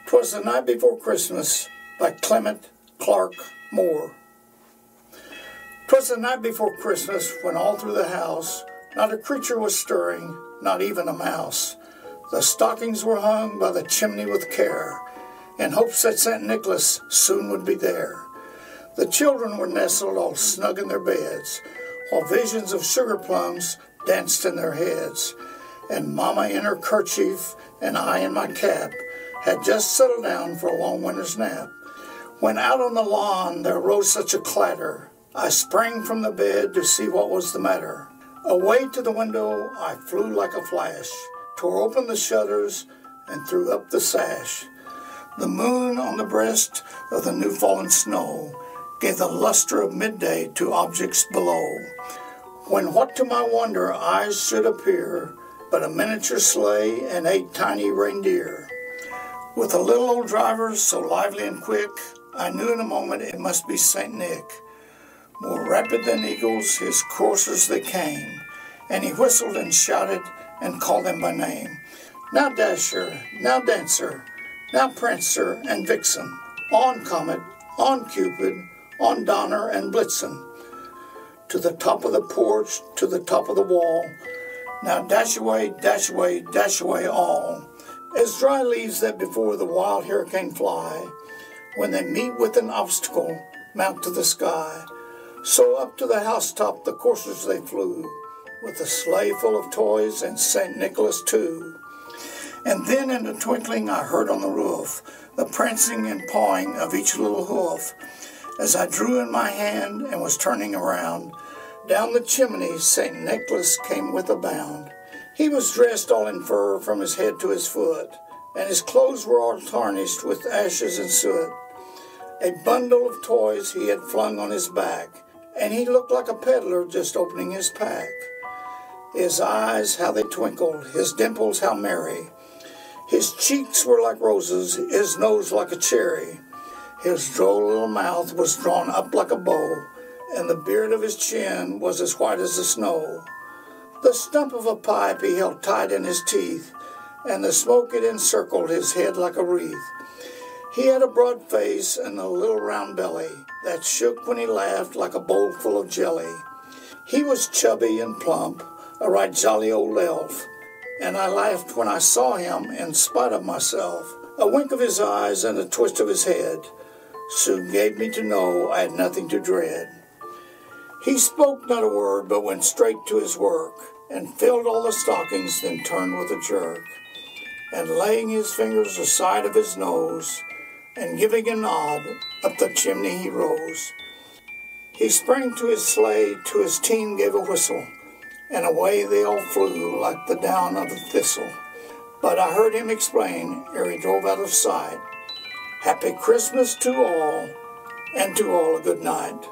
'Twas the Night Before Christmas by Clement Clark Moore. 'Twas the night before Christmas when all through the house not a creature was stirring, not even a mouse. The stockings were hung by the chimney with care, in hopes that St. Nicholas soon would be there. The children were nestled all snug in their beds, while visions of sugar plums danced in their heads. And Mama in her kerchief and I in my cap had just settled down for a long winter's nap, when out on the lawn there rose such a clatter. I sprang from the bed to see what was the matter. Away to the window I flew like a flash, tore open the shutters and threw up the sash. The moon on the breast of the new-fallen snow gave the luster of midday to objects below, when what to my wonder eyes should appear but a miniature sleigh and 8 tiny reindeer. With a little old driver so lively and quick, I knew in a moment it must be St. Nick. More rapid than eagles his coursers they came, and he whistled and shouted and called them by name. Now Dasher, now Dancer, now Prancer and Vixen, on Comet, on Cupid, on Donner and Blitzen, to the top of the porch, to the top of the wall. Now dash away, dash away, dash away all, as dry leaves that before the wild hurricane fly, when they meet with an obstacle, mount to the sky. So up to the housetop the coursers they flew, with a sleigh full of toys and St. Nicholas too. And then in a twinkling I heard on the roof the prancing and pawing of each little hoof. As I drew in my hand and was turning around, down the chimney St. Nicholas came with a bound. He was dressed all in fur from his head to his foot, and his clothes were all tarnished with ashes and soot. A bundle of toys he had flung on his back, and he looked like a peddler just opening his pack. His eyes, how they twinkled, his dimples, how merry. His cheeks were like roses, his nose like a cherry. His droll little mouth was drawn up like a bow, and the beard of his chin was as white as the snow. The stump of a pipe he held tight in his teeth, and the smoke it encircled his head like a wreath. He had a broad face and a little round belly that shook when he laughed like a bowl full of jelly. He was chubby and plump, a right jolly old elf, and I laughed when I saw him in spite of myself. A wink of his eyes and a twist of his head soon gave me to know I had nothing to dread. He spoke not a word, but went straight to his work, and filled all the stockings, then turned with a jerk, and laying his fingers aside of his nose, and giving a nod, up the chimney he rose. He sprang to his sleigh, to his team gave a whistle, and away they all flew like the down of a thistle. But I heard him explain, ere he drove out of sight, Happy Christmas to all, and to all a good night.